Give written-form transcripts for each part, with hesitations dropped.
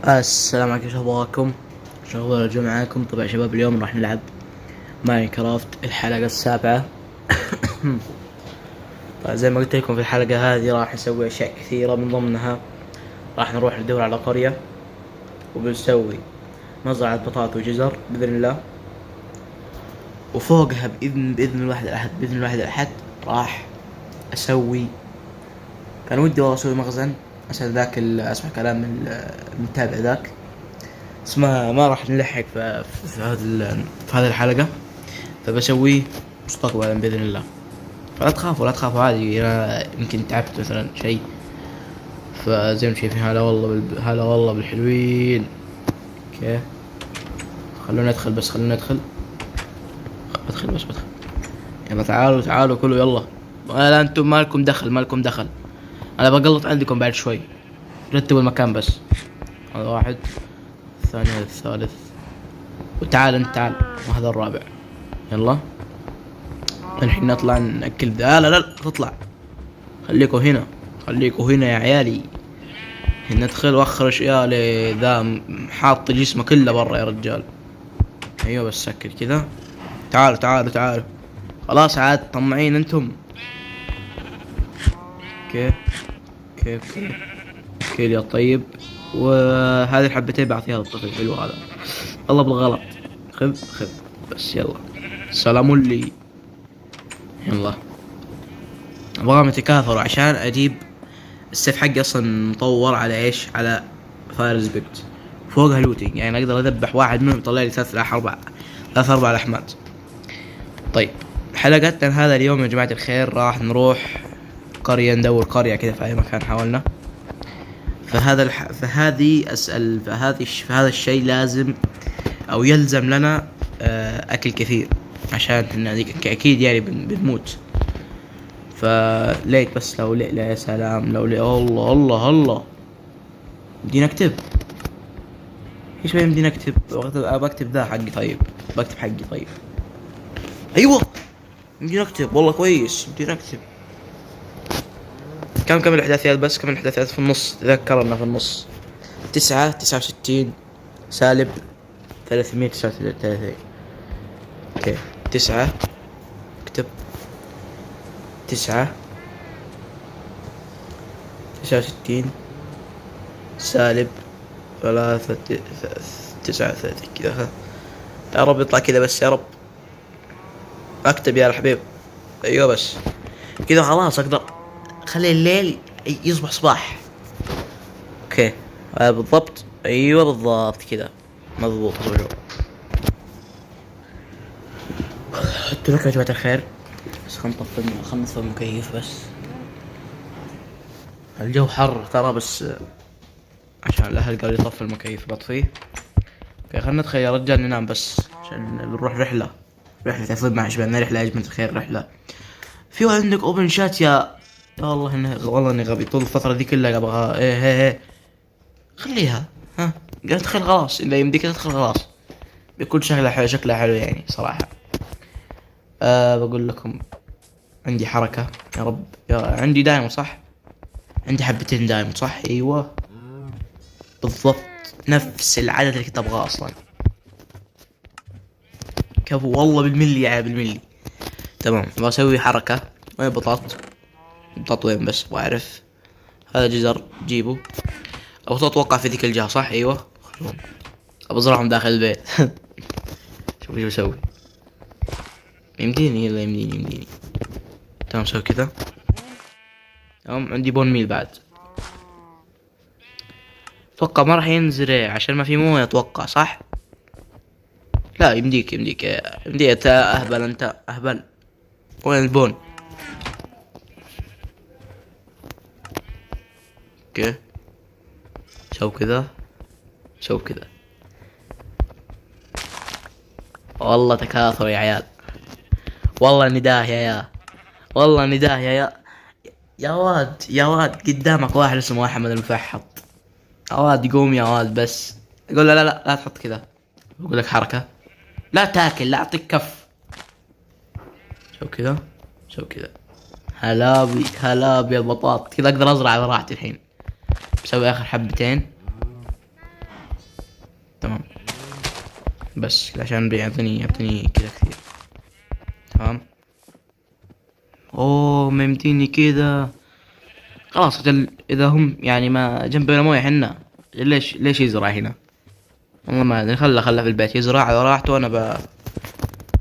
السلام عليكم، شو اخباركم؟ شو اخبار الجمعة معاكم؟ طبعا شباب اليوم راح نلعب ماينكرافت الحلقة السابعة. طيب زي ما قلت لكم في الحلقة هذه راح نسوي اشياء كثيرة، من ضمنها راح نروح ندور على قرية وبنسوي مزرعة بطاطا وجزر بإذن الله، وفوقها بإذن الواحد الأحد راح أسوي. كان ودي والله أسوي مخزن عشان ذاك أسمع كلام المتابع ذاك، بس ما راح نلحق في هذه الحلقة، فبسويه مستقبلا بإذن الله. فلا تخافوا لا تخافوا عادي، أنا يمكن تعبت مثلا شيء، فزي ما شايفين هلا والله بالحلوين. اوكي خلونا ندخل، بس خلونا ندخل. بدخل. يلا تعالوا كله يلا. لا انتم مالكم دخل. انا بقلط عندكم بعد شوي، رتبوا المكان بس. هذا واحد، الثاني، هذا الثالث، وتعال انت تعال، وهذا الرابع. يلا الحين نطلع نأكل ذا. لا تطلع، خليكوا هنا يا عيالي. ندخل واخرج يا لي ذا، حاط جسمه كله برا يا رجال. ايوه بس سكر كذا. تعالوا خلاص عاد طمعين انتم. كيف يا طيب. وهذه الحبتين بعطيها للطفل الحلو هذا، الله بالغلط. خذ بس يلا سلام لي. يلا ابغاهم يتكاثروا عشان اجيب السيف حقي. اصلا مطور على ايش؟ على فاير ريسبكت، فوقها لوتينج، يعني اقدر اذبح واحد منهم يطلع لي 3-4 لحمات. طيب حلقتنا هذا اليوم يا جماعة الخير راح نروح قرية، ندور قرية كذا في اي مكان حاولنا. فهذا الشيء لازم او يلزم لنا اكل كثير، عشان هذيك اكيد يعني بنموت. فليت بس لو لا يا سلام، لو الله بدي نكتب ايش بدي نكتب. بكتب ذا حقي. طيب بكتب حقي. طيب ايوه بدي نكتب والله كويس. بدي نكتب كم الاحداثيات، بس كم الاحداثيات في النص، تذكرنا في النص 69 سالب 339. اوكي 9، اكتب 69 سالب 39 كذا. يا رب يطلع كذا بس، يا رب اكتب يا الحبيب. ايوه بس كذا خلاص اقدر خلي الليل يصبح صباح. اوكي بالضبط، ايوه بالضبط كذا مضبوط. حط لك يا جماعة الخير، بس خلنا نطفي المكيف بس، الجو حر ترى، بس عشان الاهل قالوا يطفي المكيف بطفيه. اوكي خلنا ندخل يا رجال ننام بس، عشان بنروح رحلة تفضل مع شبابنا. رحلة يا جماعة الخير، رحلة. في عندك اوبن شات يا والله اني غبي طول الفترة دي كلها ابغى ايه خليها. ها قلت ادخل خلاص، اذا يمديك تدخل خلاص بيكون شكلها حلو يعني صراحة. بقول لكم عندي حركة يا رب. عندي دايموند صح؟ عندي حبتين دايموند صح؟ ايوه بالضبط نفس العدد اللي كنت ابغاه اصلا. كفو والله بالملي يا بالملي. تمام بسوي حركة. وين بطاط وين بس بعرف. هذا جزر جيبه. او اتوقع في ذيك الجهة صح؟ ايوه ابى ازرعهم داخل البيت. شوف ايش بسوي. يمديني. تمام سوي كذا. تمام عندي بون ميل بعد. اتوقع ما راح ينزرع عشان ما في مويه، اتوقع صح؟ لا يمديك اهبل انت اهبل. وين البون؟ اوكي سو كذا والله تكاثر يا عيال. والله نداه يا واد قدامك واحد اسمه احمد المفحط. يا واد قوم يا واد، بس قول لا تحط كذا. بقول لك حركة، لا تاكل، لا اعطيك كف. سو كذا هلا يا البطاط كذا اقدر ازرع على راحتي. الحين بسوي اخر حبتين. تمام. بس عشان يعطيني كذا كثير. تمام. اوه ما يمديني كذا. خلاص اجل اذا هم يعني ما جنبنا مويه حنا، ليش يزرع هنا؟ والله ما ادري، خله في البيت يزرع على راحته. وانا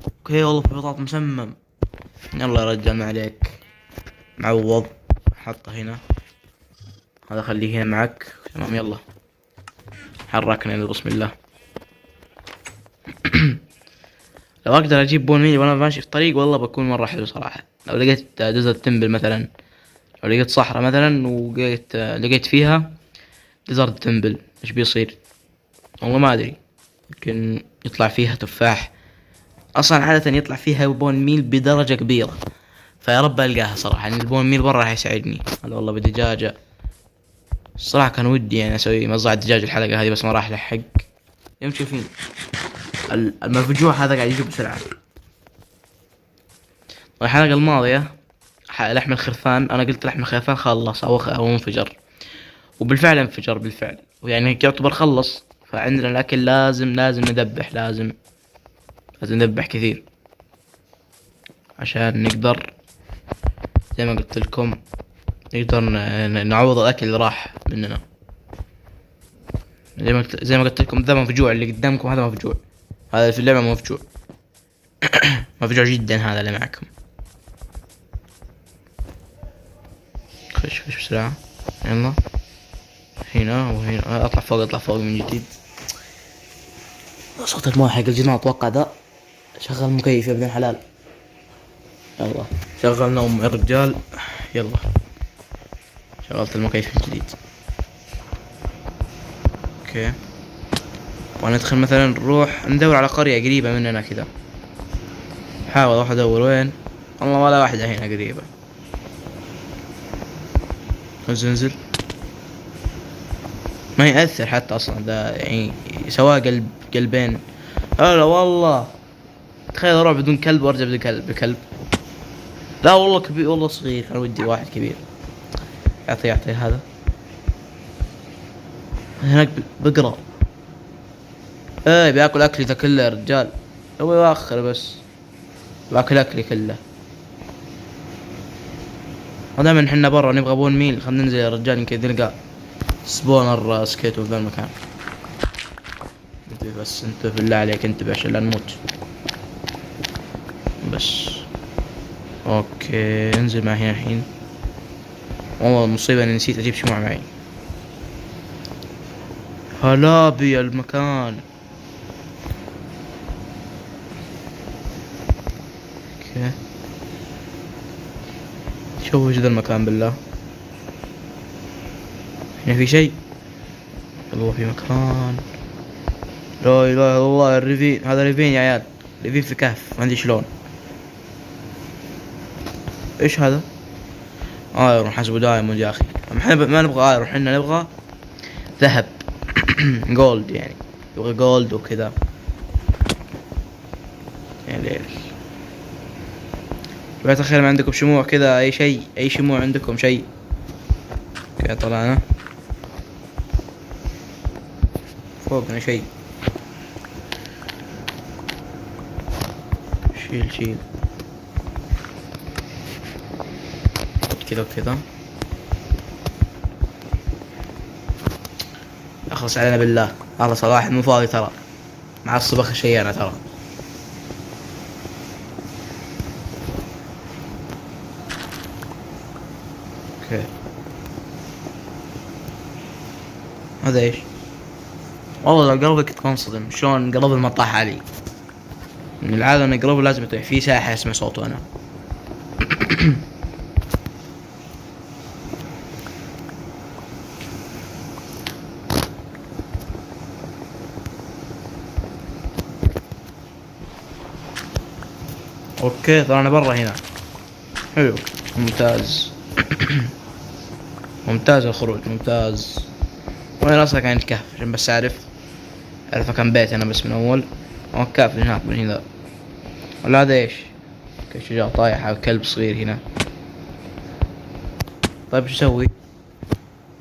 اوكي والله في بطاط مسمم. يلا يا رجال ما عليك، معوض. حطه هنا، هذا خليه هنا معك. تمام يلا حركنا يلا بسم الله. لو اقدر اجيب بون ميل وانا ماشي في الطريق والله بكون مرة حلو صراحة. لو لقيت دزر تمبل مثلا، لو لقيت صحراء مثلا لقيت فيها ديزر تمبل، ايش بيصير؟ والله ما ادري. يمكن يطلع فيها تفاح. اصلا عادة يطلع فيها بون ميل بدرجة كبيرة، فيا رب القاها صراحة. يعني البون ميل برا راح يساعدني. هذا والله بدجاجة. الصراحة كان ودي يعني اسوي مزرعة دجاج الحلقة هذه، بس ما راح لحق. يوم تشوفين المفجوع هذا قاعد يجي بسرعة. والحلقة الماضية لحم الخرفان، انا قلت لحم الخرفان خلص او انفجر، وبالفعل انفجر بالفعل، ويعني يعتبر خلص. فعندنا الاكل لازم ندبح، لازم ندبح كثير عشان نقدر زي ما قلت لكم نقدر نعوض الاكل اللي راح مننا. زي ما قلت لكم ذا مفجوع اللي قدامكم، هذا مفجوع. هذا في اللعبة مفجوع. مفجوع جدا هذا اللي معكم. خش بسرعة يلا. هنا وهنا. اطلع فوق من جديد. صوت الماء حق الجنان اتوقع ذا. شغل مكيف يا ابن الحلال. يلا شغل نوم يا رجال. يلا شغلت المكيف من جديد. اوكي وندخل مثلا نروح ندور على قرية قريبة مننا كذا. حاول اروح ادور وين. والله ولا واحدة هنا قريبة. انزل ما يأثر حتى اصلا ده، يعني سواء قلبين. هلا والله تخيل اروح بدون كلب وارجع بدون بكلب. لا والله كبير والله صغير. انا ودي واحد كبير. اعطي هذا. هناك بقرة. ايه بياكل اكلي ذا كله يا رجال. هو يوخر بس باكل اكلي كله. ودائما حنا برا نبغى بون ميل. خلنا ننزل يا رجال يمكن نلقى سبونر سكيتو في ذا المكان. بس انت بالله عليك انتبه عشان لا نموت. بس اوكي انزل معي هنا الحين. والله المصيبة اني نسيت اجيب شموع معي. هلا بي المكان. اوكي شوفوا وش ذا المكان بالله. هنا في شيء. والله في مكان. لا اله الا الله. الريفين هذا ريفين يا عيال. ريفين في كهف ما ادري شلون. ايش هذا؟ ايرون حسبه دايموند يا اخي. ما نبغى ايرون، حنا نبغى ذهب. جولد يعني. يبغى جولد وكذا. يعني ليش بعد الخير ما عندكم شموع كذا؟ اي شيء، اي شموع عندكم شيء؟ اوكي طلعنا فوقنا شيء. شيل كذا وكذا. اخلص علينا بالله. اخلص واحد مو فاضي ترى. مع الصبخ شيء انا ترى. اوكي هذا ايش؟ والله لو قلبي كنت منصدم شلون قلب ما طاح علي. من العادة ان قلبي لازم يطيح في ساحة اسمع صوته انا. اوكي طلعنا برا هنا. حلو ممتاز. ممتاز الخروج ممتاز. وين اصلا كان الكهف عشان بس اعرف كان بيت انا بس من اول. الكهف هناك من هنا. ولا هذا ايش؟ شجاع طايح على كلب صغير هنا. طيب شو اسوي؟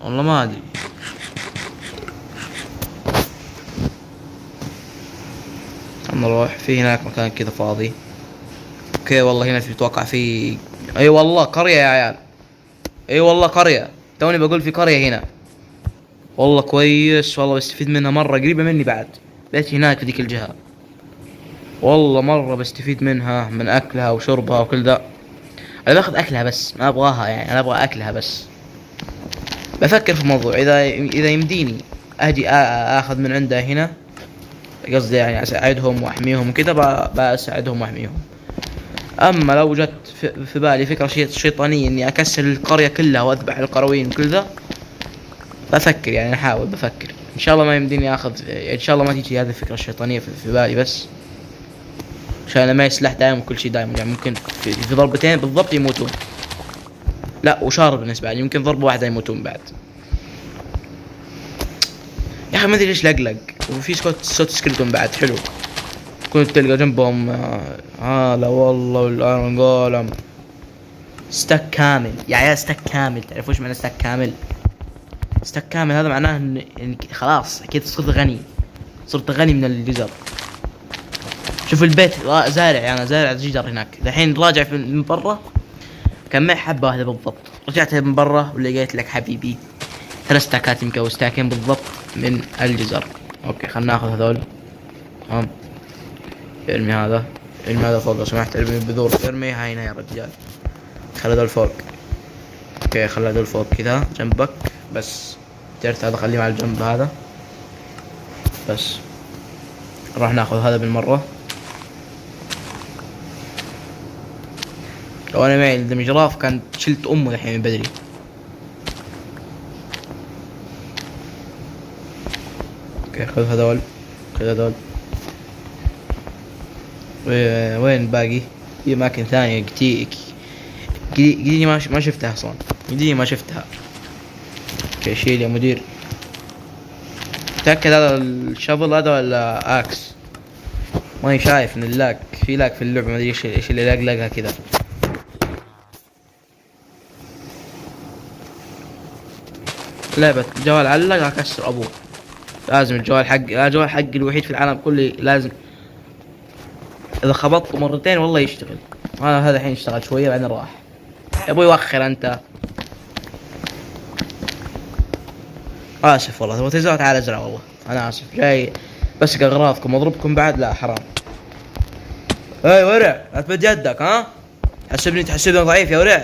والله ما ادري. نروح في هناك مكان كذا فاضي. اوكي والله هنا في اتوقع في. اي والله قرية يا عيال. اي والله قرية. توني بقول في قرية هنا. والله كويس والله بستفيد منها مرة قريبة مني بعد. بيتي هناك في ذيك الجهة. والله مرة بستفيد منها من اكلها وشربها وكل ذا. انا باخذ اكلها بس ما ابغاها يعني انا ابغى اكلها بس. بفكر في الموضوع اذا يمديني اجي اخذ من عندها هنا. قصدي يعني اساعدهم واحميهم وكذا بساعدهم واحميهم. اما لو جت في بالي فكرة شيطانية اني اكسر القرية كلها واذبح القرويين وكل ذا. بفكر يعني احاول بفكر ان شاء الله ما يمديني اخذ ان شاء الله ما تيجي هذه الفكرة الشيطانية في بالي بس. عشان انا معي سلاح دائم وكل شيء دائم يعني ممكن في ضربتين بالضبط يموتون. لا وشارب بالنسبة لي يمكن ضربة واحدة يموتون بعد. يا اخي ما ادري ليش لقلق. وفي صوت سكلتون بعد حلو. كنت تلقى جنبهم لا والله والان قولم ستك كامل يا عيال. ستك كامل تعرف وش معنى ستك كامل؟ ستك كامل هذا معناه ان خلاص اكيد صرت غني. صرت غني من الجزر. شوف البيت زارع يعني زارع جدر هناك. الحين راجع من برا كان معي حبة واحدة بالضبط. رجعت من برا ولقيت لك حبيبي 3 ستاكات يمكن او ستاكين بالضبط من الجزر. اوكي خلنا ناخذ هذول. تمام. ارمي هذا فوق لو سمحت. ارمي البذور ارميها هنا يا رجال. خلي هذول فوق. اوكي خلي هذول فوق كذا جنبك بس. جرت هذا خليه على الجنب هذا بس. راح ناخذ هذا بالمرة. لو انا معي دم جراف كان شلت امه الحين من بدري. اوكي خذ هذول. وين باقي؟ في اماكن ثانية قديني ما شفتها اصلا. قديني ما شفتها. اوكي شيل يا مدير. تأكد هذا الشافل هذا ولا اكس؟ ماني شايف ان اللاك في لاك في اللعبة ما ادري ايش اللي لقلقها كذا. لعبة جوال علق اكسر ابوه. لازم الجوال حق الوحيد في العالم كله لازم اذا خبطته مرتين والله يشتغل. هذا الحين اشتغل شويه بعدين راح. يا ابوي وخر انت. اسف والله تبغى تزرع تعال ازرع والله. انا اسف جاي بس اغراضكم واضربكم بعد لا حرام. اي ورع لا تمد يدك ها. تحسبني ضعيف يا ورع.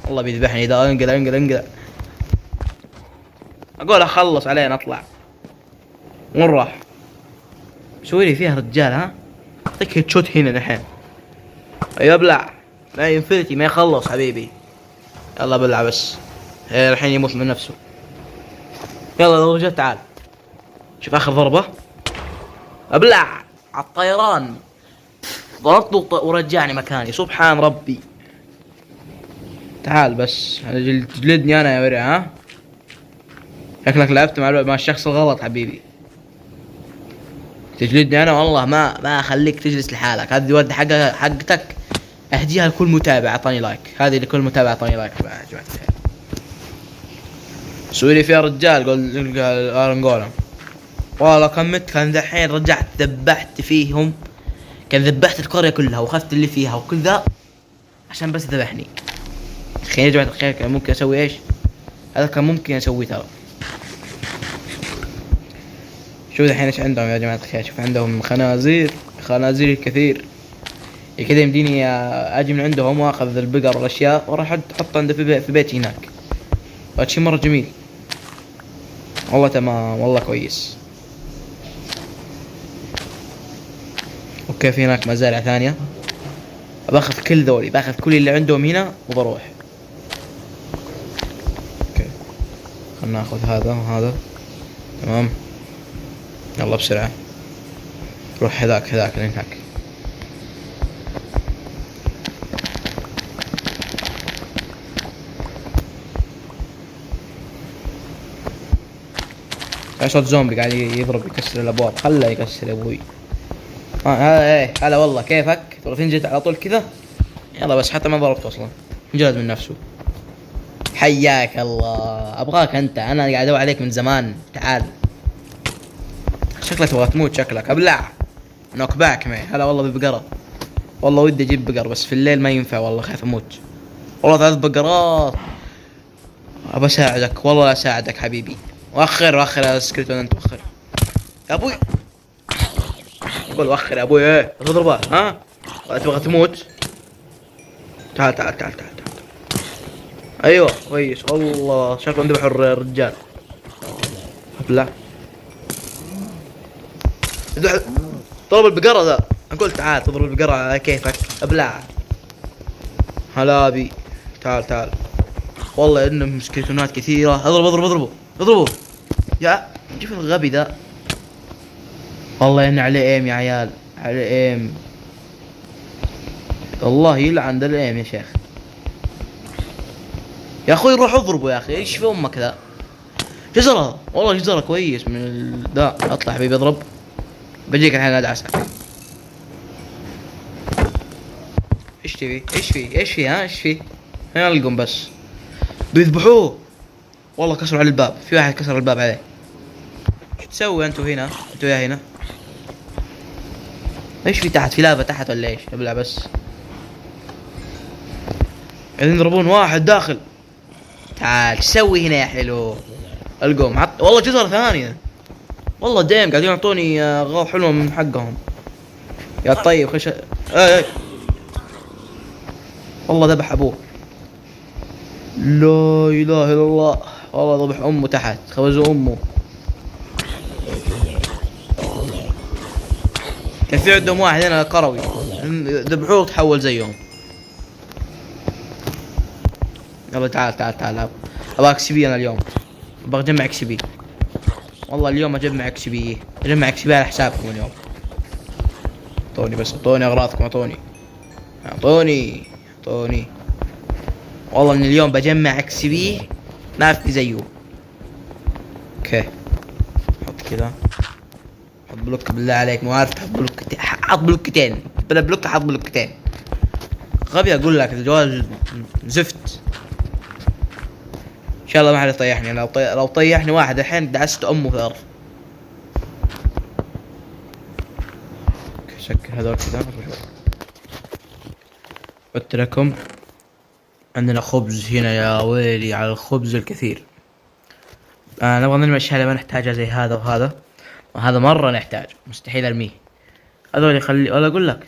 والله بيذبحني اذا انقل. اقول اخلص عليه اطلع. وين راح؟ سوي لي فيها رجال ها. اعطيك هيتشوت هنا الحين. ايوه ابلع. ما ينفلتي ما يخلص حبيبي. يلا ابلع بس. الحين يموت من نفسه. يلا لو رجعت تعال. شوف اخر ضربة. ابلع عالطيران. ضربته ورجعني مكاني سبحان ربي. تعال بس تجلدني انا يا ورع ها. شكلك لعبت مع الشخص الغلط حبيبي. تجلدني انا والله ما اخليك تجلس لحالك. هذه الوردة حقتك اهديها لكل متابع اعطاني لايك. هذه لكل متابع اعطاني لايك يا جماعة الخير. سوي لي فيها رجال قول ارنجولا. والله كان دحين رجعت ذبحت فيهم. كان ذبحت القرية كلها واخذت اللي فيها وكل ذا عشان بس ذبحني. يا جماعة الخير كان ممكن اسوي ايش؟ هذا كان ممكن اسوي ترى. شوف الحين ايش عندهم يا جماعة الخير. شوف عندهم خنازير كثير. كذا يمديني اجي من عندهم واخذ البقر والاشياء واروح احط عنده في بيتي هناك. هذا شيء مرة جميل. والله تمام والله كويس. اوكي في هناك مزارع ثانية. باخذ كل ذولي باخذ كل اللي عندهم هنا وبروح. اوكي خلنا ناخذ هذا وهذا. تمام يلا بسرعة. روح هذاك اللي هناك. صوت زومبي قاعد يضرب يكسر الابواب. خله يكسر يا ابوي. هذا ايه هلا والله كيفك؟ تبغى تنجد على طول كذا؟ يلا بس حتى ما ضربته اصلا انجلد من نفسه. حياك الله. ابغاك انت. انا قاعد ادور عليك من زمان. تعال. شكلك تبغى تموت شكلك. ابلع. نوك باك معي. هلا والله بالبقرة. والله ودي اجيب بقر بس في الليل ما ينفع والله خايف اموت. والله 3 بقرات. ابى اساعدك والله لا اساعدك حبيبي. وخر يا سكرتون انت وخر. يا ابوي. قول وخر يا ابوي ايه تضربه ها؟ تبغى تموت؟ تعال تعال تعال تعال تعال. ايوه كويس والله شكلهم ذبحوا الرجال. لا ضرب البقرة ذا. اقول تعال تضرب البقرة على كيفك ابلع. هلا بي. تعال تعال. والله انهم سكيلتونات كثيرة. اضربه يا شوف الغبي ذا. والله انه عليه ايم يا عيال. عليه ايم. الله يلعن ذا الايم يا شيخ. يا اخوي روح اضربه يا اخي ايش في امك ذا. جزرة والله جزرة كويس من ذا. اطلع حبيبي اضرب. بجيك الحين ادعسك. ايش تبي؟ ايش في ها ايش في؟ هنا القم بس. بيذبحوه. والله كسروا على الباب. في واحد كسر الباب عليه. ايش تسوي انتوا هنا؟ انتوا يا هنا. ايش في تحت؟ في لابة تحت ولا ايش؟ ابلع بس. قاعدين يضربون واحد داخل. تعال ايش تسوي هنا يا حلو؟ القم حط والله جزرة ثانية. والله دايم قاعدين يعطوني غاض حلوة من حقهم. يا طيب خش. اي والله ذبح ابوه. لا اله الا الله. والله ذبح امه تحت. خوزوا امه. كان في عندهم واحد هنا قروي ذبحوه وتحول زيهم. يلا تعال تعال تعال. ابغى اكس بي انا اليوم. ابغى اجمع اكس بي. والله اليوم اجمع اكس بي. اجمع اكس بي على حسابكم اليوم. اعطوني بس اعطوني اغراضكم اعطوني. والله ان اليوم بجمع اكس بي ما في زيه. اوكي حط كذا. حط بلوك بالله عليك مو عارف تحط بلوكتين. حط بلوكتين بلا بلوك. حط بلوكتين. غبي اقول لك الجوال زفت. ان شاء الله ما حد يطيحني. لو طيحني واحد الحين دعست امه في الارض. سكر هذول كذا. قلت لكم عندنا خبز هنا يا ويلي على الخبز الكثير. نبغى نرمي الاشياء اللي ما نحتاجها زي هذا وهذا مرة نحتاج. مستحيل ارميه. هذول خلي ولا اقول لك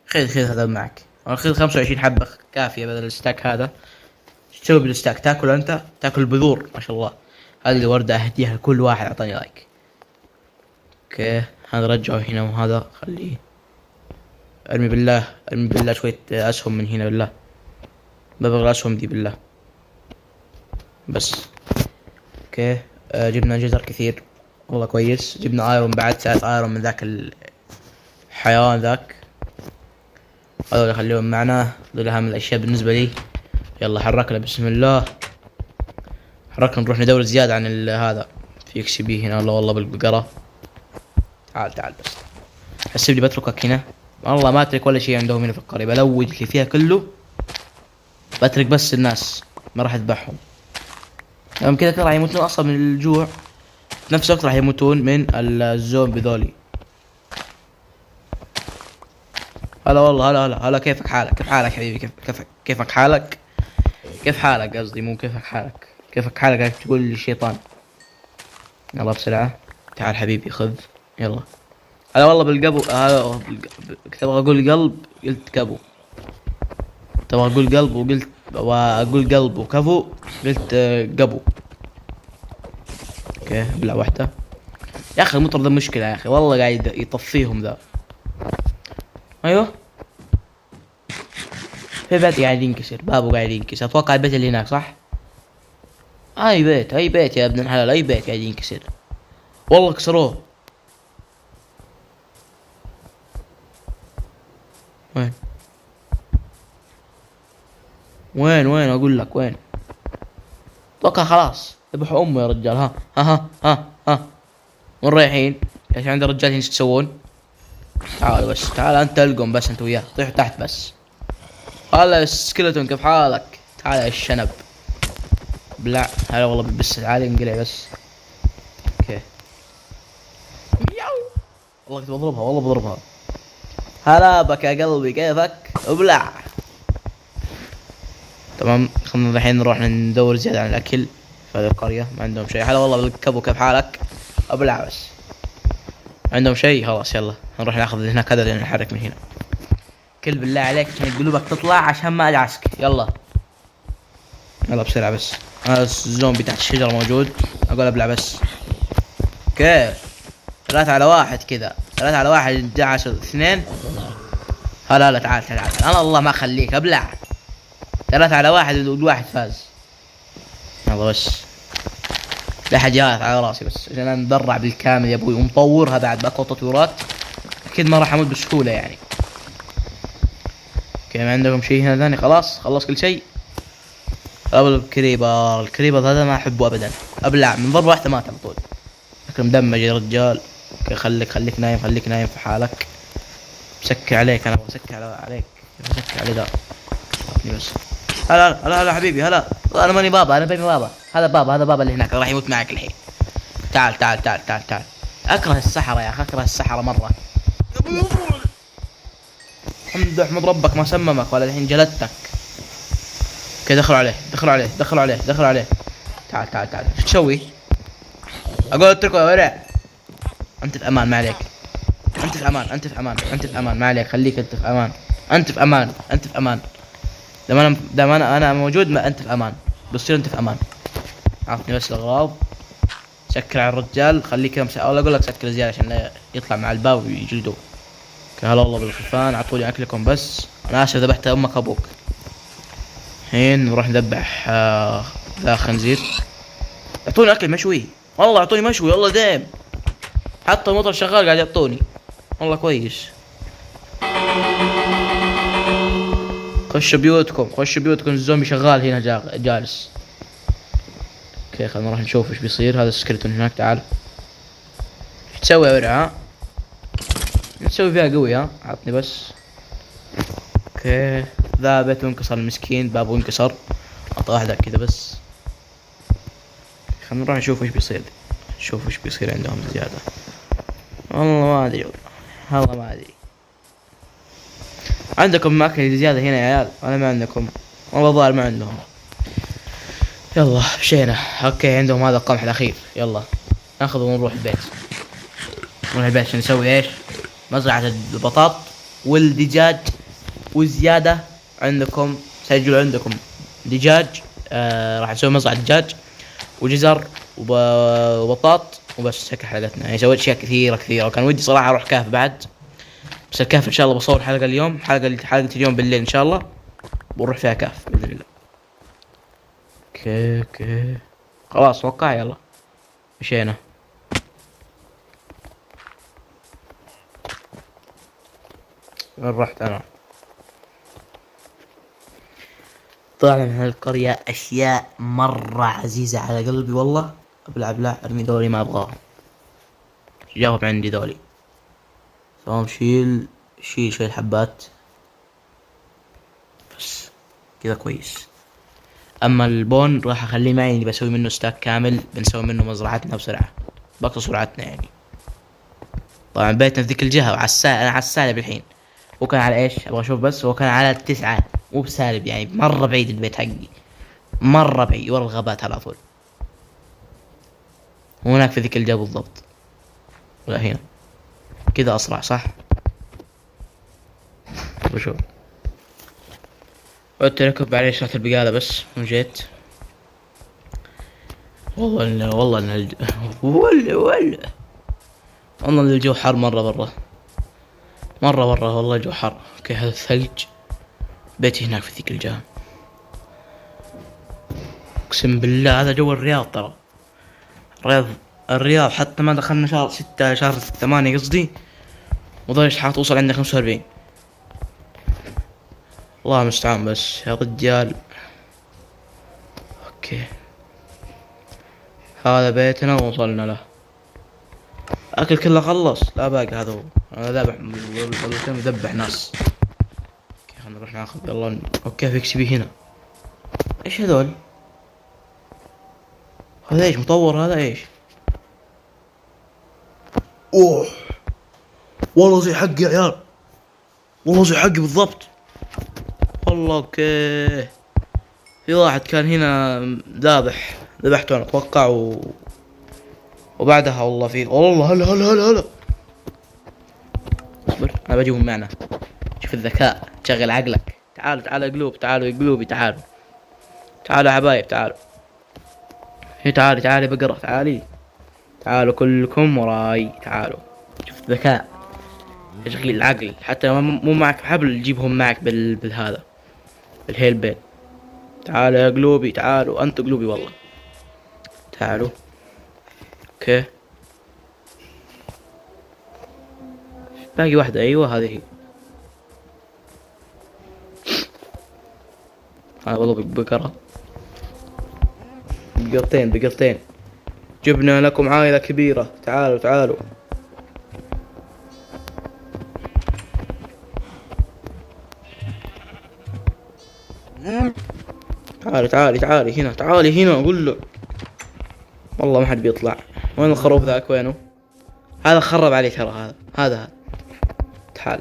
خذ هذا معك. خذ 25 حبة كافية بدل الستاك هذا. ايش تسوي بالستاك؟ تاكل انت؟ تاكل البذور ما شاء الله. هذه وردة اهديها لكل واحد اعطاني لايك. اوكي هذا رجعه هنا وهذا خليه. ارمي بالله شوية اسهم من هنا بالله. ببغى الاسهم دي بالله بس. اوكي جبنا جزر كثير والله كويس. جبنا ايرون بعد 3 ايرون من ذاك الحيوان ذاك. هذول خليهم معنا. هذول اهم الاشياء بالنسبة لي. يلا حركنا بسم الله. حركنا نروح ندور زيادة عن هذا. في اكس بي هنا والله بالبقرة. تعال بس. حسبني بتركك هنا. والله ما اترك ولا شيء عندهم هنا في القرية. بلوج اللي فيها كله. بترك بس الناس ما راح اذبحهم. يوم كذا راح يموتون اصلا من الجوع. نفس الوقت راح يموتون من الزومبي ذولي. هلا والله هلا كيف حالك حبيبي؟ كيف حالك قصدي مو كيفك حالك تقول لي الشيطان. يلا بسرعة. تعال حبيبي خذ يلا. هلا والله بالقبو. تبغى اقول قلب قلت كبو. تبغى اقول قلب وقلت واقول قلب وكفو قلت قبو. اوكي بلا واحدة. يا اخي المطر ذا مشكلة يا اخي والله قاعد يطفيهم ذا. ايوه في بيت قاعد ينكسر. بابه قاعد ينكسر. اتوقع البيت اللي هناك صح. اي بيت يا ابن الحلال. اي بيت قاعد ينكسر والله كسروه. وين اقول لك وين. اتوقع خلاص ذبحوا امه يا رجال. ها وين رايحين؟ ايش عند الرجال ايش تسوون؟ تعال بس. تعال انت القم بس انت وياه. طيحوا تحت بس. هلا سكيلتون كيف حالك؟ تعال يا الشنب. بلع. هلا والله بس تعال انقلع بس. اوكي والله كنت بضربها، والله بضربها. هلا بك يا قلبي، كيفك؟ ابلع. تمام، خلنا الحين نروح ندور زيادة عن الأكل في هذه القرية. ما عندهم شيء. هلا والله بالكبو، كيف حالك؟ ابلع بس. عندهم شيء؟ خلاص يلا نروح ناخذ اللي هناك هذا، نحرك من هنا. كل بالله عليك عشان قلوبك تطلع عشان ما ادعسك. يلا يلا بسرعة بس. هذا الزومبي تحت الشجرة موجود. اقول ابلع بس. كيف 3 على 1 كذا؟ 3 على 1 دعس 2. هلا لا، تعال تعال تعال. انا الله ما اخليك، ابلع. 3 على 1 والواحد فاز. يلا بس، لا حد جاء على راسي بس عشان انا مدرع بالكامل يا ابوي، ومطورها بعد باقوى تطويرات. اكيد ما راح اموت بسهولة يعني. اوكي، ما عندكم شيء هنا ثاني؟ خلاص كل شيء. قبل الكريبر هذا ما احبه ابدا. ابلع من ضربة واحدة مات على طول. لكن مدمج يا رجال. اوكي، خليك نايم، خليك نايم في حالك. بسكر عليك انا، بسكر عليك. بسكر علي ذا بس. هلا حبيبي، هلا. انا ماني بابا، انا بيبي بابا. هذا بابا اللي هناك راح يموت معك الحين. تعال تعال تعال تعال تعال. اكره السحرة يا اخي، اكره السحرة مرة. احمد ربك ما سممك ولا الحين جلدتك. اوكي، دخلوا عليه. تعال تعال تعال. ايش تسوي؟ اقول اتركه يا ورع. انت في امان، ما عليك. انت في امان، ما عليك. خليك انت في امان. انت في امان. دام انا موجود، ما انت في امان. بتصير انت في امان. عطني بس الاغراض. سكر على الرجال، خليك كذا ولا اقول لك سكر زياده عشان لا يطلع مع الباب ويجلدوه. هلا والله بالخفان، عطولي اكلكم بس. انا اسف ذبحت امك ابوك. الحين نروح نذبح ذا خنزير. اعطوني اكل مشوي، والله اعطوني مشوي، والله دايم. حتى المطر شغال قاعد يعطوني، والله كويس. خشوا بيوتكم، الزومبي شغال هنا جالس. اوكي، خلينا نروح نشوف ايش بيصير. هذا السكرتون هناك، تعال. ايش تسوي يا ورع؟ تسوي فيها قوي؟ عطني بس. اوكي، ذا بيته انكسر المسكين، بابه انكسر. اعطى واحدة كذا بس. خلينا نروح نشوف ايش بيصير عندهم زيادة. والله ما ادري، والله ما ادري. عندكم ماكل زيادة هنا يا عيال ولا ما عندكم؟ والله الظاهر ما عندهم. يلا مشينا. اوكي، عندهم هذا القمح الاخير. يلا ناخذه ونروح البيت. عشان نسوي ايش؟ مزرعة البطاط والدجاج والزيادة. عندكم سجلوا عندكم دجاج. راح نسوي مزرعة دجاج وجزر وبطاط وبس. هيك حلقتنا يعني. سويت اشياء كثيرة وكان ودي صراحة اروح كهف بعد، بس الكهف ان شاء الله بصور حلقة اليوم، حلقة اليوم بالليل ان شاء الله بنروح فيها كهف باذن الله. اوكي خلاص وقع. يلا مشينا. وين رحت انا؟ طلعنا من هالقرية اشياء مرة عزيزة على قلبي والله. ابلع ارمي ذولي، ما ابغاهم. جاوب عندي ذولي. تمام، شيل حبات بس كذا كويس. اما البون راح اخليه معي، اللي بسوي منه ستاك كامل. بنسوي منه مزرعتنا بسرعة، بقص سرعتنا يعني. طبعا بيتنا في ذيك الجهة انا على السالب الحين. وكان على ايش؟ ابغى اشوف بس. هو كان على 9، مو بسالب يعني. مرة بعيد البيت حقي، مرة بعيد ورا الغابات على طول. وهناك في ذيك الجهة بالضبط، ولا هنا كذا اسرع صح؟ وشوف قلت ركب عليه شات البقالة بس وجيت. والله ان الجو حر مرة والله الجو حر. اوكي، هذا الثلج. بيتي هناك في ذيك الجهة. اقسم بالله هذا جو الرياض ترى. الرياض حتى ما دخلنا شهر 6 شهر 8 قصدي، ودرجة حرارة توصل عندنا 45. الله المستعان بس يا رجال. اوكي، هذا بيتنا ووصلنا له. اكل كله خلص، لا باقي. هذا هو. انا ذبح ناس. اوكي، خلينا نروح ناخذ. يلا. اوكي، في اكس بي هنا. ايش هذول؟ هذا ايش؟ مطور هذا ايش؟ اوه والله زي حقي يا عيال، والله زي حقي بالضبط. والله اوكي. في واحد كان هنا ذبحته انا اتوقع وبعدها والله في والله هلا هلا هلا هلا. اصبر انا بجيبهم معنا. شوف الذكاء، تشغل عقلك. تعالوا تعالوا يا قلوب، تعالوا يا قلوبي، تعالوا تعالوا يا حبايب، تعالوا. هي تعالي تعالي بقرة، تعالي تعالوا كلكم وراي، تعالوا. شوف الذكاء، تشغيل العقل. حتى لو مو معك حبل تجيبهم معك بالهذا، بالهيل بيل. تعالوا يا قلوبي، تعالوا انتوا قلوبي والله. تعالوا. اوكي باقي واحدة، ايوه هذه هي. هذا والله بقرة. بقرتين. جبنا لكم عائلة كبيرة، تعالوا تعالوا. تعالي هنا، تعالي هنا اقول له. والله ما حد بيطلع. وين الخروف ذاك؟ وينه؟ هذا خرب علي ترى. هذا تعال.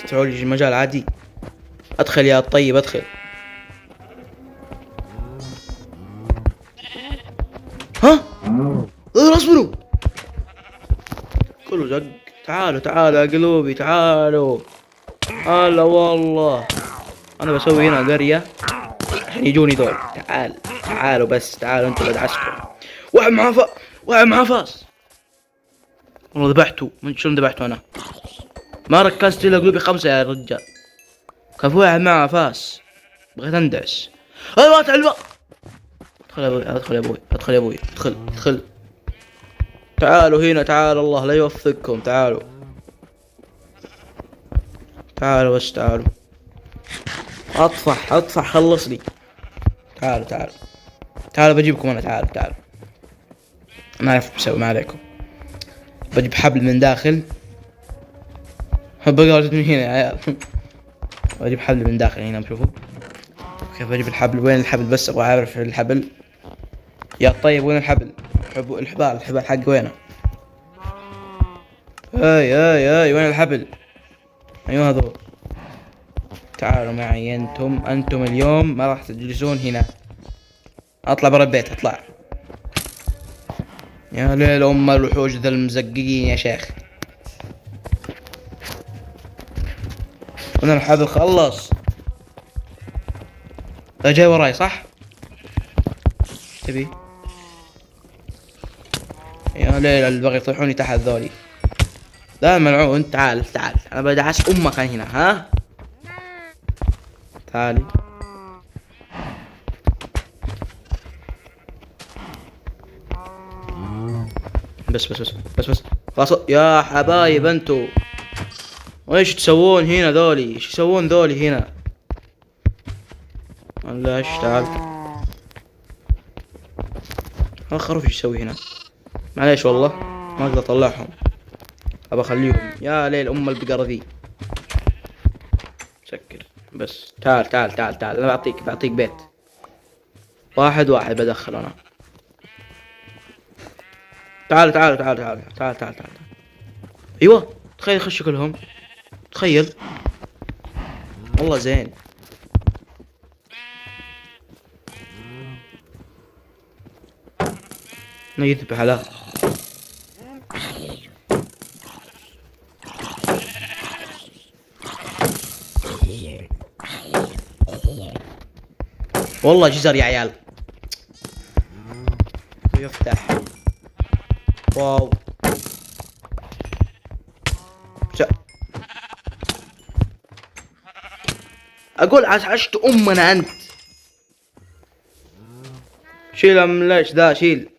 تعالي المجال عادي. ادخل يا الطيب ادخل. ها اصبروا كله زق. تعالوا يا قلوبي، تعالوا. هلا والله انا بسوي هنا قرية عشان يجوني دول. تعالوا بس، تعالوا انتوا بدعسكم. واحد معاه فاس. والله ذبحته. من شلون ذبحته انا؟ ما ركزت الا قلوبي 5 يا رجال. كان في واحد معاه فاس، بغيت اندعس. ايوه تعال. ادخل يا ابوي ادخل. تعالوا هنا، تعالوا الله لا يوفقكم. تعالوا بس تعالوا. اطفح خلصني. تعالوا بجيبكم انا. تعالوا ما اعرف بسوي ما عليكم. بجيب حبل من داخل. بقرة من هنا يا عيال. بجيب حبل من داخل هنا، بشوفوا كيف بجيب الحبل. وين الحبل؟ بس ابغى اعرف الحبل يا طيب. وين الحبل؟ الحبال حق وينه؟ اي وين الحبل؟ ايوه هذول. تعالوا معي انتم اليوم ما راح تجلسون هنا. اطلع برا البيت، اطلع. يا ليل الوحوش ذا المزققين يا شيخ. وين الحبل؟ خلص. جاي وراي صح؟ تبي؟ يا ليل البغي يطيحوني تحت ذولي. لا ملعون. تعال انا بدعس امك هنا. ها تعالي. بس خلاص يا حبايب. انتو ايش تسوون هنا ذولي؟ ايش يسوون ذولي هنا؟ لا ايش. تعال. الخروف ايش يسوي هنا؟ معليش والله ما اقدر اطلعهم. ابى اخليهم. يا ليل البقرة ذي. سكر بس. تعال انا بعطيك بيت. واحد بدخل انا. تعال. ايوه تخيل يخشوا كلهم. تخيل والله زين. يذبح على والله جزر يا عيال. يفتح. واو اقول عشت امنا انت. شيل ليش ذا شيل.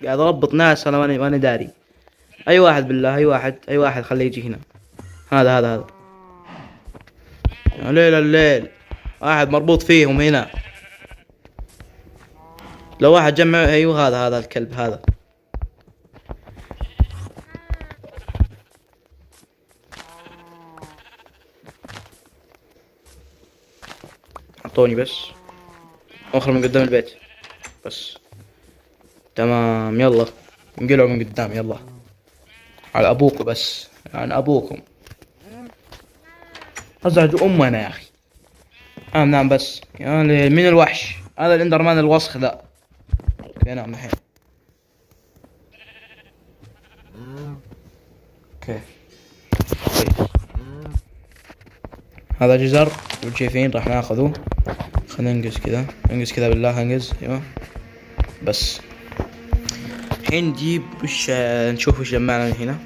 قاعد اربط ناس انا ماني داري. اي واحد بالله، اي واحد خليه يجي هنا. هذا يا ليل الليل. واحد مربوط فيهم هنا. لو واحد جمع. ايوه هذا الكلب هذا. اعطوني بس اخر من قدام البيت بس. تمام يلا، انقلعوا من قدام يلا، على ابوكم بس، يعني ابوكم ازعجوا امنا يا اخي. نام بس، يعني من الوحش هذا الاندرمان الوسخ ذا. اوكي نام الحين. اوكي طيب. هذا جزر شايفين راح ناخذه. خلينا ننقز كذا، انقز كذا بالله انقز. ايوه بس. الحين نجيب وش، نشوف وش جمعنا من هنا.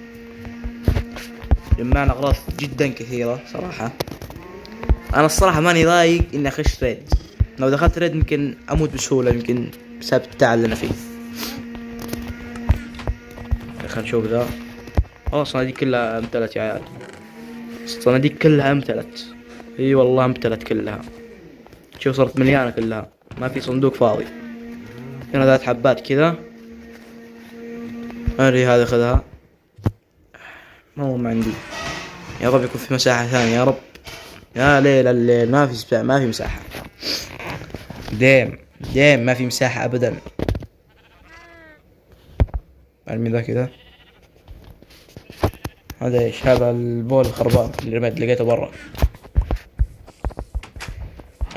جمعنا اغراض جدا كثيرة صراحة. انا الصراحة ماني ضايق اني اخش ريد. لو دخلت ريد يمكن اموت بسهولة، يمكن بسبب التعب اللي انا فيه. خلينا نشوف ذا. الصناديق كلها امتلت يا عيال، الصناديق كلها امتلت. اي والله امتلت كلها، شوف صارت مليانة كلها، ما في صندوق فاضي. هنا 3 حبات كذا. هذه هذا خذها. ما عندي. يا رب يكون في مساحة ثانية يا رب. يا ليل الليل، ما في مساحة. ديم ما في مساحة ابدا. ارمي ذا كذا. هذا ايش؟ هذا البول الخربان اللي رميت لقيته برا.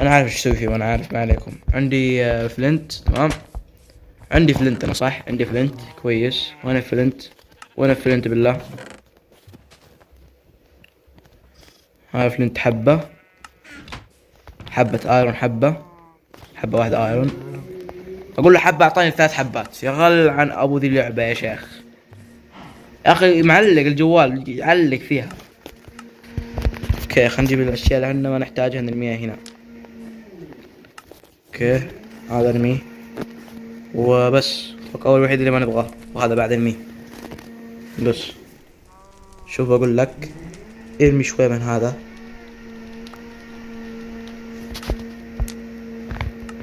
انا عارف ايش اسوي فيه وانا عارف، ما عليكم. عندي فلنت. تمام، عندي فلنت انا صح، عندي فلنت كويس. وانا فلنت بالله. هذا فلنت حبة ايرون، حبة واحدة ايرون. اقول له حبة اعطاني 3 حبات. يا غل عن ابو ذي اللعبة يا شيخ. يا اخي معلق الجوال، يعلق فيها. اوكي خلينا نجيب الاشياء اللي عندنا ما نحتاجها نرميها هنا. اوكي هذا ارميه وبس. اول الوحيد اللي ما نبغاه، وهذا بعد ارميه بس. شوف اقول لك، ارمي شوي من هذا.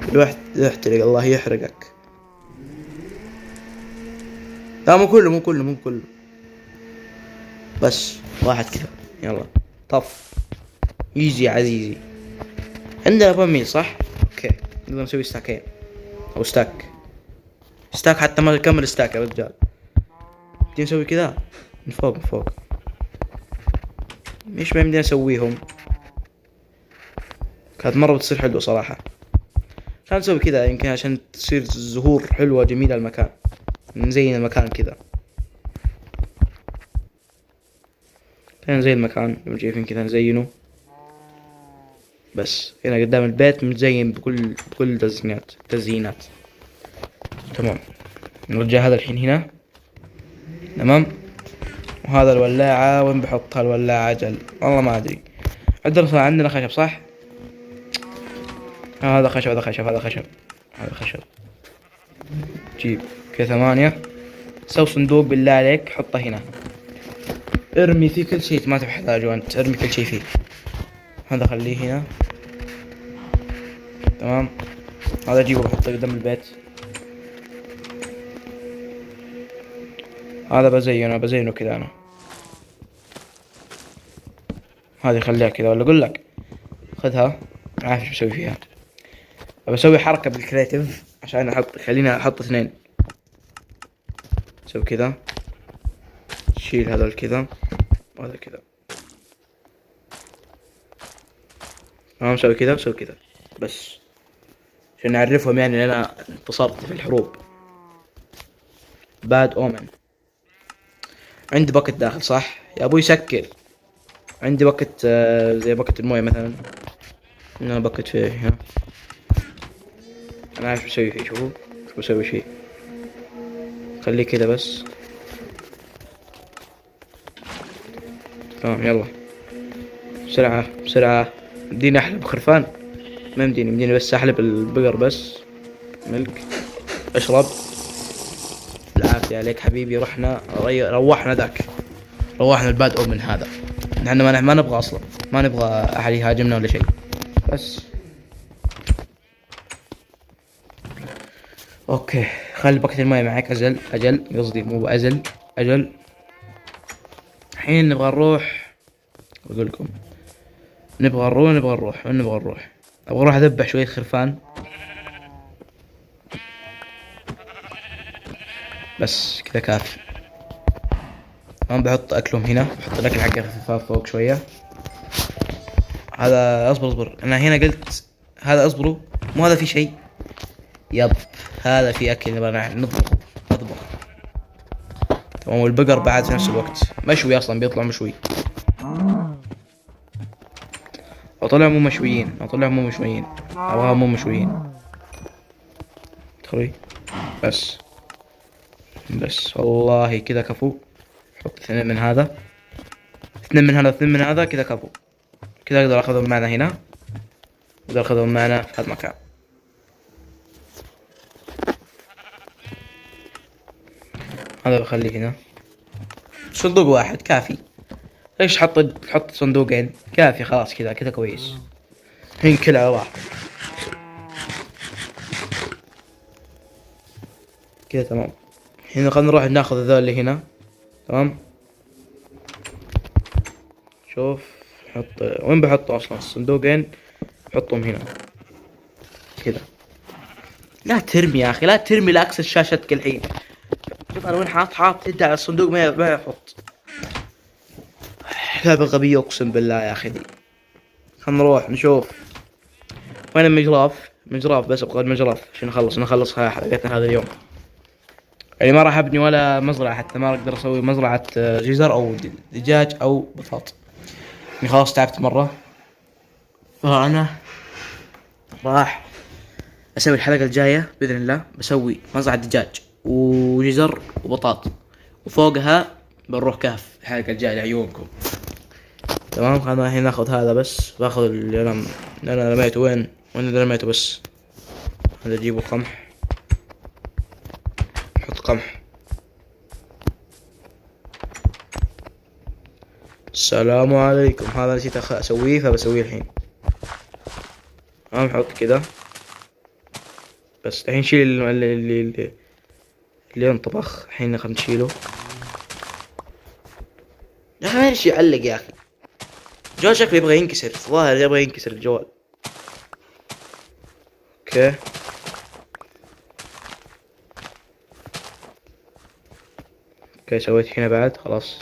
الواحد يحترق، الله يحرقك. لا مو كله بس واحد كذا. يلا طف يجي عزيزي. عندنا باميل صح. اوكي نقدر نسوي ستاكين او ستاك حتى ما نكمل ستاك يا رجال. بدي نسوي كذا من فوق. ايش ما يمدينا نسويهم. كانت مرة بتصير حلوة صراحة. عشان نسوي كذا يمكن عشان تصير زهور حلوة جميلة المكان، نزين المكان كذا. نزين المكان لما شايفين كذا نزينه بس. هنا قدام البيت متزين بكل تزيينات. تمام نرجع هذا الحين هنا. تمام. وهذا الولاعة وين بحطها الولاعة؟ جل والله ما ادري. عندنا خشب صح. هذا خشب. جيب كذا 8. سوي صندوق بالله عليك، حطه هنا. ارمي فيه كل شيء ما تحتاجه انت، ارمي كل شيء فيه. هذا خليه هنا. تمام. هذا اجيبه بحطه قدام البيت. هذا بزينه كذا انا. هذه خليها كذا، ولا اقول لك خذها. عارف ايش بسوي فيها. بسوي حركة بالكرياتيف عشان خليني احط 2. سوي كذا، شيل هذا كذا وهذا كذا. سوي كذا بس عشان نعرفهم يعني ان انا انتصرت في الحروب. باد اومن. عندي باكت داخل صح يا ابوي، سكر. عندي باكت زي باكت المويه مثلا. هنا باكت فيه هنا. انا عارف بسوي فيه. شوفوا شو بسوي فيه. خليه كذا بس. تمام يلا بسرعة. مديني احلب خرفان. ما مديني بس احلب البقر بس. ملك اشرب. العافية عليك حبيبي. روحنا الباد اومن هذا. نحن ما نبغى اصلا، ما نبغى احد يهاجمنا ولا شيء بس. اوكي خلي باكت الماء معك. اجل قصدي مو ازل. الحين نبغى نروح. اقول لكم نبغى نروح ابغى اروح اذبح شوية خرفان. بس كذا كافي. الآن بحط أكلهم هنا، بحط الأكل حقي خفيف فوق شوية. هذا اصبر أنا هنا قلت هذا اصبروا، مو هذا في شيء. يب هذا في أكل نبغى نطبخ. تمام. والبقر بعد في نفس الوقت مشوي، أصلا بيطلع مشوي. أطلع مو مشويين، أبغاهم مو مشويين. تخوي بس والله كذا كفو. حط اثنين من هذا، اثنين من هذا كذا كفو. كذا اقدر اخذهم معنا هنا، اقدر اخذهم معنا في هذا المكان. هذا بخليه هنا. صندوق واحد كافي. ليش تحط صندوقين؟ كافي خلاص، كذا كويس. الحين كلها على بعض كذا تمام. الحين خلينا نروح ناخذ هذول اللي هنا. تمام. شوف حط وين بحطه اصلا الصندوقين، حطهم هنا كذا. لا ترمي يا اخي، لا ترمي، لا اكسر شاشتك الحين. شوف انا وين حاط انت على الصندوق، ما يحط. لعبة غبية اقسم بالله يا اخي دي. خلينا نروح نشوف وين المجراف. بس ابغى المجراف عشان نخلص حلقتنا هذا اليوم. يعني ما راح ابني ولا مزرعة، حتى ما اقدر اسوي مزرعة جزر او دجاج او بطاط. يعني خلاص تعبت مرة. فانا راح اسوي الحلقة الجاية باذن الله، بسوي مزرعة دجاج وجزر وبطاط، وفوقها بنروح كهف الحلقة الجاية لعيونكم. تمام. خلينا الحين ناخذ هذا، بس باخذ اللي انا رميته. وين اللي رميته؟ بس هذا اجيبه قمح، نحط قمح. السلام عليكم. هذا نسيت اسويه، فبسويه الحين. نحط كذا بس. الحين شيل اللي ينطبخ. الحين خلينا نشيله. يا اخي ايش يعلق يا اخي؟ الجوال شكله يبغى ينكسر، الظاهر يبغى ينكسر الجوال. اوكي سويت هنا بعد خلاص.